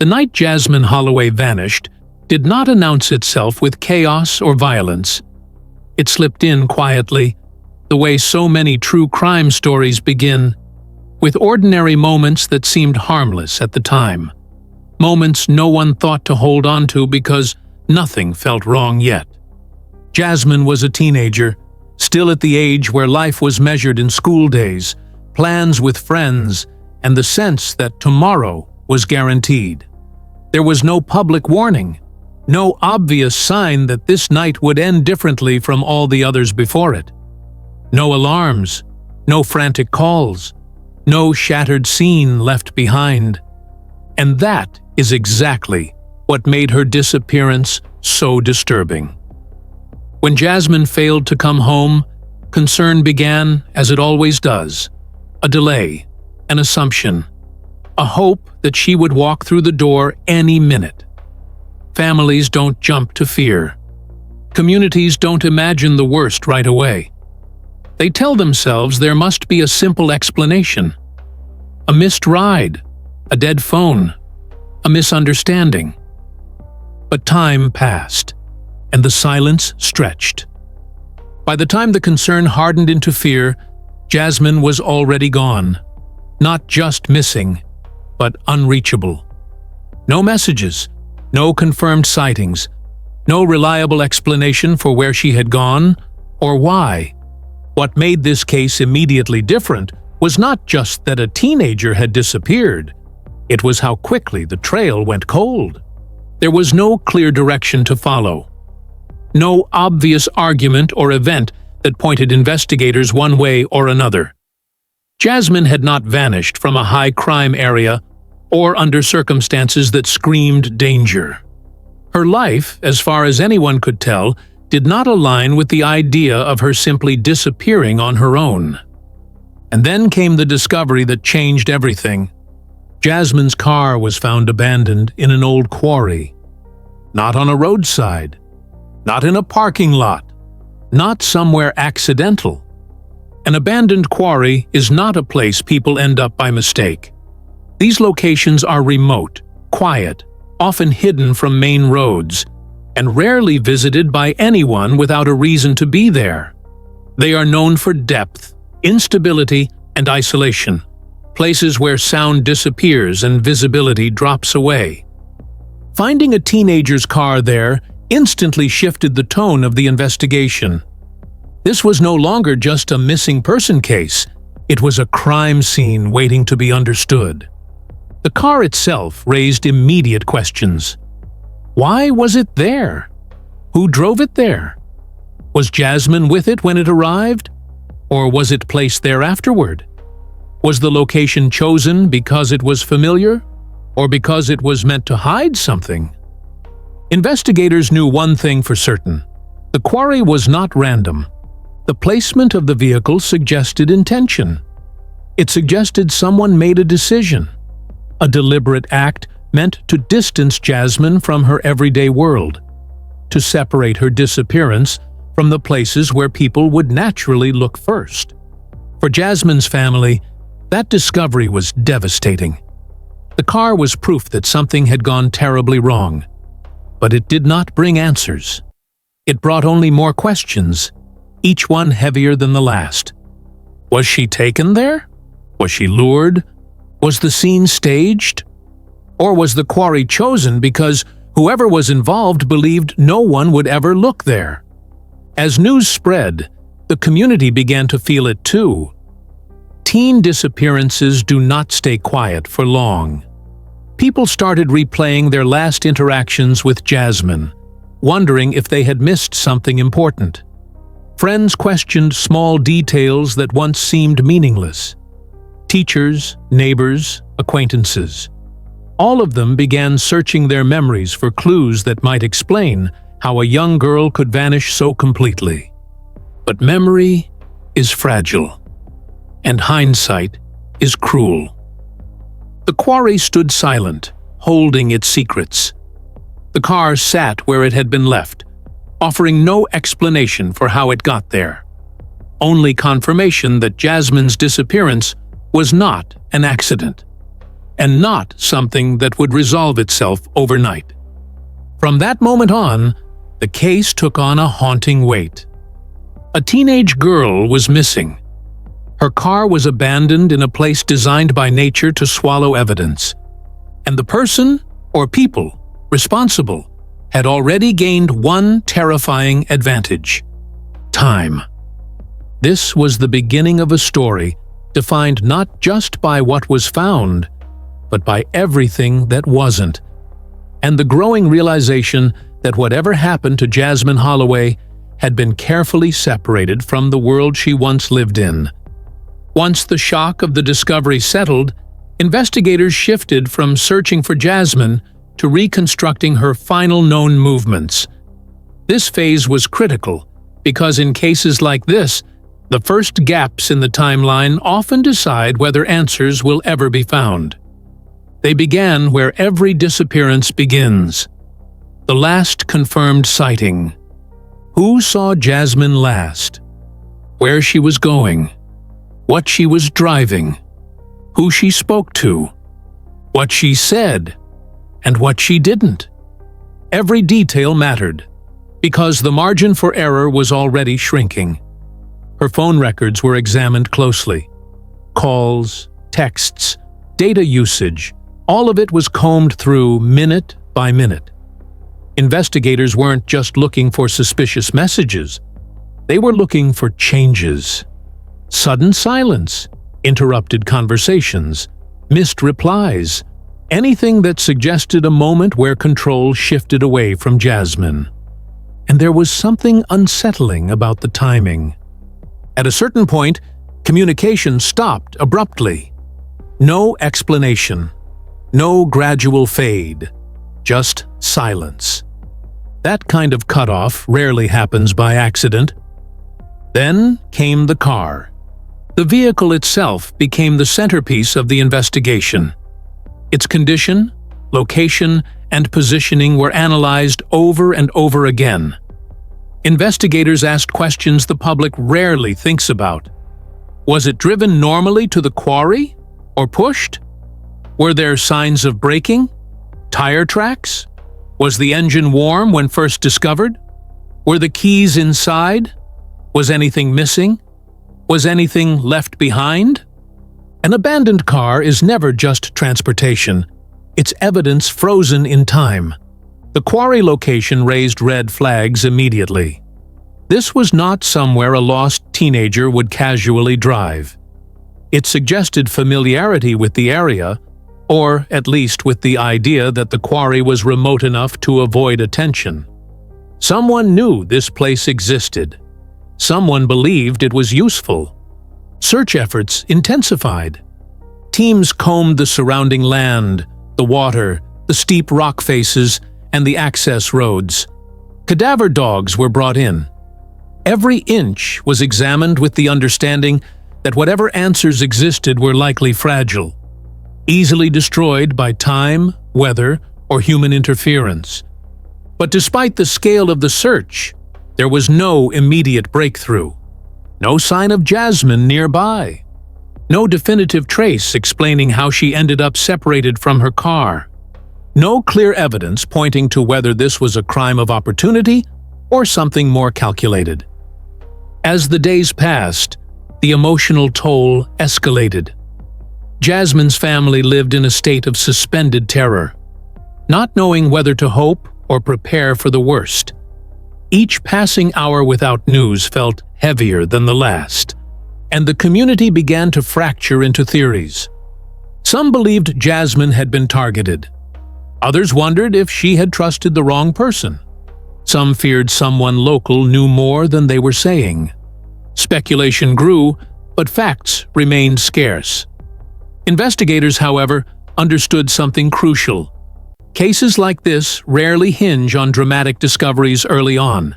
The night Jasmine Holloway vanished did not announce itself with chaos or violence. It slipped in quietly, the way so many true crime stories begin, with ordinary moments that seemed harmless at the time. Moments no one thought to hold on to because nothing felt wrong yet. Jasmine was a teenager, still at the age where life was measured in school days, plans with friends, and the sense that tomorrow was guaranteed. There was no public warning, no obvious sign that this night would end differently from all the others before it. No alarms, no frantic calls, no shattered scene left behind. And that is exactly what made her disappearance so disturbing. When Jasmine failed to come home, concern began, as it always does, a delay, an assumption, a hope that she would walk through the door any minute. Families don't jump to fear. Communities don't imagine the worst right away. They tell themselves there must be a simple explanation. A missed ride, a dead phone, a misunderstanding. But time passed, and the silence stretched. By the time the concern hardened into fear, Jasmine was already gone. Not just missing, but unreachable. No messages, no confirmed sightings, no reliable explanation for where she had gone or why. What made this case immediately different was not just that a teenager had disappeared, it was how quickly the trail went cold. There was no clear direction to follow. No obvious argument or event that pointed investigators one way or another. Jasmine had not vanished from a high-crime area or under circumstances that screamed danger. Her life, as far as anyone could tell, did not align with the idea of her simply disappearing on her own. And then came the discovery that changed everything. Jasmine's car was found abandoned in an old quarry. Not on a roadside. Not in a parking lot. Not somewhere accidental. An abandoned quarry is not a place people end up by mistake. These locations are remote, quiet, often hidden from main roads, and rarely visited by anyone without a reason to be there. They are known for depth, instability, and isolation, places where sound disappears and visibility drops away. Finding a teenager's car there instantly shifted the tone of the investigation. This was no longer just a missing person case, it was a crime scene waiting to be understood. The car itself raised immediate questions. Why was it there? Who drove it there? Was Jasmine with it when it arrived? Or was it placed there afterward? Was the location chosen because it was familiar? Or because it was meant to hide something? Investigators knew one thing for certain. The quarry was not random. The placement of the vehicle suggested intention. It suggested someone made a decision. A deliberate act meant to distance Jasmine from her everyday world, to separate her disappearance from the places where people would naturally look first. For Jasmine's family, that discovery was devastating. The car was proof that something had gone terribly wrong, but it did not bring answers. It brought only more questions, each one heavier than the last. Was she taken there? Was she lured? Was the scene staged? Or was the quarry chosen because whoever was involved believed no one would ever look there? As news spread, the community began to feel it too. Teen disappearances do not stay quiet for long. People started replaying their last interactions with Jasmine, wondering if they had missed something important. Friends questioned small details that once seemed meaningless. Teachers, neighbors, acquaintances. All of them began searching their memories for clues that might explain how a young girl could vanish so completely. But memory is fragile, and hindsight is cruel. The quarry stood silent, holding its secrets. The car sat where it had been left, offering no explanation for how it got there. Only confirmation that Jasmine's disappearance was not an accident. and not something that would resolve itself overnight. From that moment on, the case took on a haunting weight. A teenage girl was missing. Her car was abandoned in a place designed by nature to swallow evidence. And the person, or people, responsible had already gained one terrifying advantage: time. This was the beginning of a story defined not just by what was found, but by everything that wasn't, and the growing realization that whatever happened to Jasmine Holloway had been carefully separated from the world she once lived in. Once the shock of the discovery settled, investigators shifted from searching for Jasmine to reconstructing her final known movements. This phase was critical because in cases like this, the first gaps in the timeline often decide whether answers will ever be found. They began where every disappearance begins. The last confirmed sighting. Who saw Jasmine last? Where she was going? What she was driving? Who she spoke to? What she said? And what she didn't? Every detail mattered, because the margin for error was already shrinking. Her phone records were examined closely. Calls, texts, data usage, all of it was combed through minute by minute. Investigators weren't just looking for suspicious messages. They were looking for changes. Sudden silence, interrupted conversations, missed replies, anything that suggested a moment where control shifted away from Jasmine. And there was something unsettling about the timing. At a certain point, communication stopped abruptly. No explanation, no gradual fade, just silence. That kind of cutoff rarely happens by accident. Then came the car. The vehicle itself became the centerpiece of the investigation. Its condition, location, and positioning were analyzed over and over again. Investigators asked questions the public rarely thinks about. Was it driven normally to the quarry, or pushed? Were there signs of braking? Tire tracks? Was the engine warm when first discovered? Were the keys inside? Was anything missing? Was anything left behind? An abandoned car is never just transportation. It's evidence frozen in time. The quarry location raised red flags immediately. This was not somewhere a lost teenager would casually drive. It suggested familiarity with the area, or at least with the idea that the quarry was remote enough to avoid attention. Someone knew this place existed. Someone believed it was useful. Search efforts intensified. Teams combed the surrounding land, the water, the steep rock faces, and the access roads. Cadaver dogs were brought in. Every inch was examined with the understanding that whatever answers existed were likely fragile, easily destroyed by time, weather, or human interference. But despite the scale of the search, there was no immediate breakthrough. No sign of Jasmine nearby. No definitive trace explaining how she ended up separated from her car. No clear evidence pointing to whether this was a crime of opportunity or something more calculated. As the days passed, the emotional toll escalated. Jasmine's family lived in a state of suspended terror, not knowing whether to hope or prepare for the worst. Each passing hour without news felt heavier than the last, and the community began to fracture into theories. Some believed Jasmine had been targeted. Others wondered if she had trusted the wrong person. Some feared someone local knew more than they were saying. Speculation grew, but facts remained scarce. Investigators, however, understood something crucial. Cases like this rarely hinge on dramatic discoveries early on.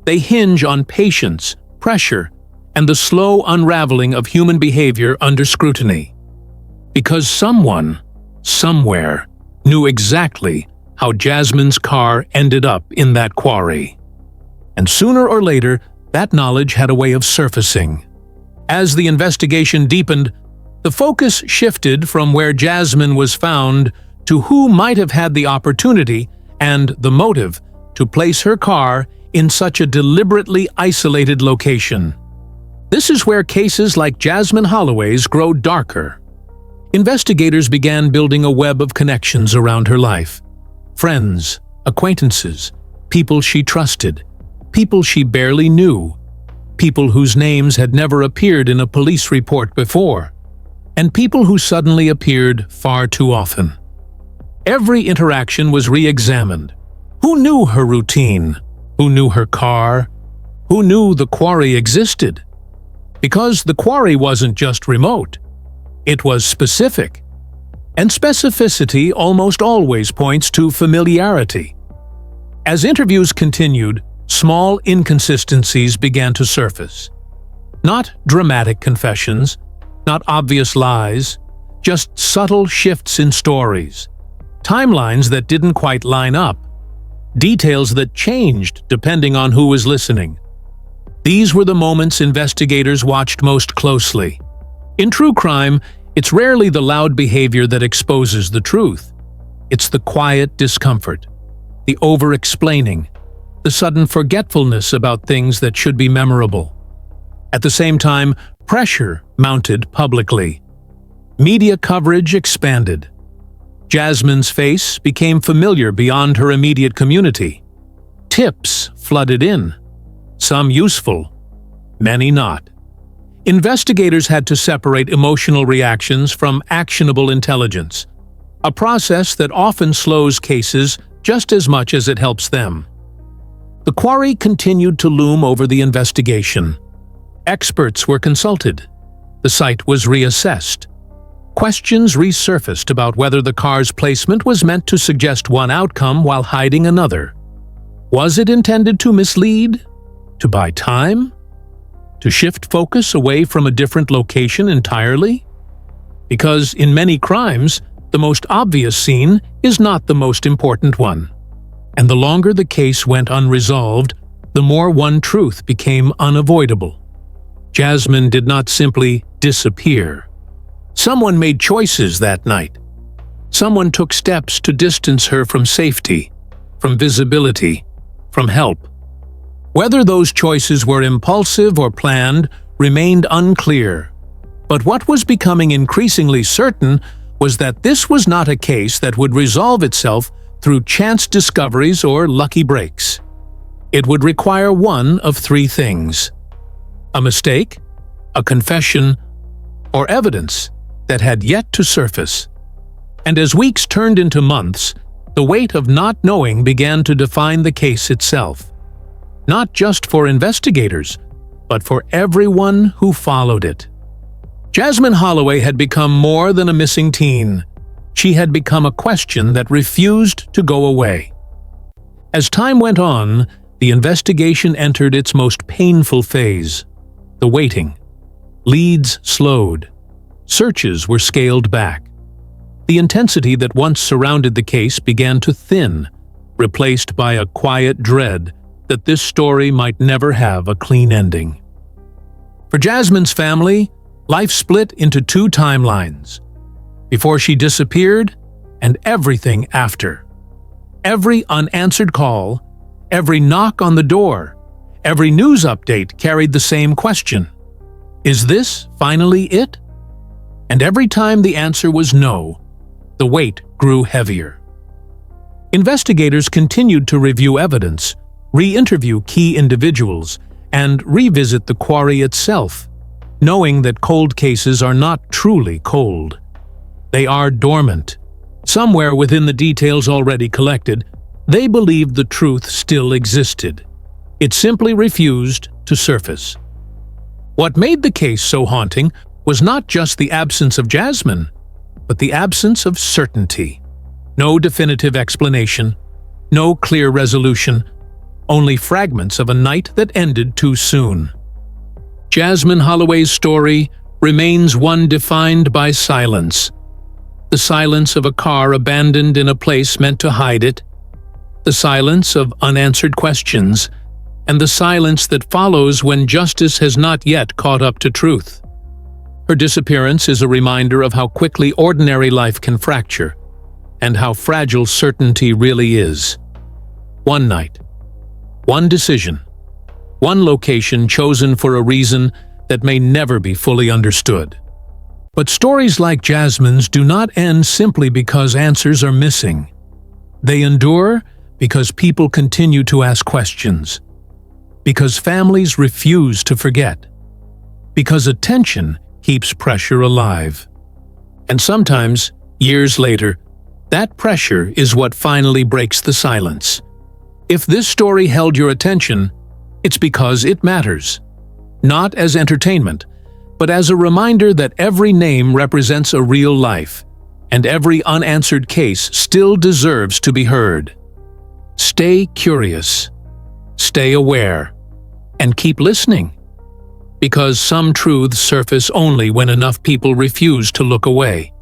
They hinge on patience, pressure, and the slow unraveling of human behavior under scrutiny. Because someone, somewhere, knew exactly how Jasmine's car ended up in that quarry. And sooner or later, that knowledge had a way of surfacing. As the investigation deepened, The focus shifted from where Jasmine was found to who might have had the opportunity and the motive to place her car in such a deliberately isolated location. This is where cases like Jasmine Holloway's grow darker. Investigators began building a web of connections around her life. Friends, acquaintances, people she trusted, people she barely knew, people whose names had never appeared in a police report before, and people who suddenly appeared far too often. Every interaction was re-examined. Who knew her routine? Who knew her car? Who knew the quarry existed? Because the quarry wasn't just remote. It was specific. And specificity almost always points to familiarity. As interviews continued, small inconsistencies began to surface. Not dramatic confessions, not obvious lies, just subtle shifts in stories. Timelines that didn't quite line up. Details that changed depending on who was listening. These were the moments investigators watched most closely. In true crime, it's rarely the loud behavior that exposes the truth. It's the quiet discomfort, the over-explaining, the sudden forgetfulness about things that should be memorable. At the same time, pressure mounted publicly. Media coverage expanded. Jasmine's face became familiar beyond her immediate community. Tips flooded in, some useful, many not. Investigators had to separate emotional reactions from actionable intelligence, a process that often slows cases just as much as it helps them. The quarry continued to loom over the investigation. Experts were consulted. The site was reassessed. Questions resurfaced about whether the car's placement was meant to suggest one outcome while hiding another. Was it intended to mislead? To buy time? To shift focus away from a different location entirely? Because in many crimes, the most obvious scene is not the most important one. And the longer the case went unresolved, the more one truth became unavoidable. Jasmine did not simply disappear. Someone made choices that night. Someone took steps to distance her from safety, from visibility, from help. Whether those choices were impulsive or planned remained unclear. But what was becoming increasingly certain was that this was not a case that would resolve itself through chance discoveries or lucky breaks. It would require one of three things: a mistake, a confession, or evidence that had yet to surface. And as weeks turned into months, the weight of not knowing began to define the case itself. Not just for investigators, but for everyone who followed it. Jasmine Holloway had become more than a missing teen. She had become a question that refused to go away. As time went on, the investigation entered its most painful phase: the waiting. Leads slowed. Searches were scaled back. The intensity that once surrounded the case began to thin, replaced by a quiet dread that this story might never have a clean ending. For Jasmine's family, life split into two timelines: before she disappeared and everything after. Every unanswered call, every knock on the door, every news update carried the same question: is this finally it? And every time the answer was no, the weight grew heavier. Investigators continued to review evidence, re-interview key individuals, and revisit the quarry itself, knowing that cold cases are not truly cold. They are dormant. Somewhere within the details already collected, they believed the truth still existed. It simply refused to surface. What made the case so haunting was not just the absence of Jasmine, but the absence of certainty. No definitive explanation, no clear resolution, only fragments of a night that ended too soon. Jasmine Holloway's story remains one defined by silence. The silence of a car abandoned in a place meant to hide it, the silence of unanswered questions, and the silence that follows when justice has not yet caught up to truth. Her disappearance is a reminder of how quickly ordinary life can fracture, and how fragile certainty really is. One night, one decision, one location chosen for a reason that may never be fully understood. But stories like Jasmine's do not end simply because answers are missing. They endure because people continue to ask questions, because families refuse to forget, because attention keeps pressure alive. And sometimes, years later, that pressure is what finally breaks the silence. If this story held your attention, it's because it matters. Not as entertainment, but as a reminder that every name represents a real life, and every unanswered case still deserves to be heard. Stay curious, stay aware, and keep listening. Because some truths surface only when enough people refuse to look away.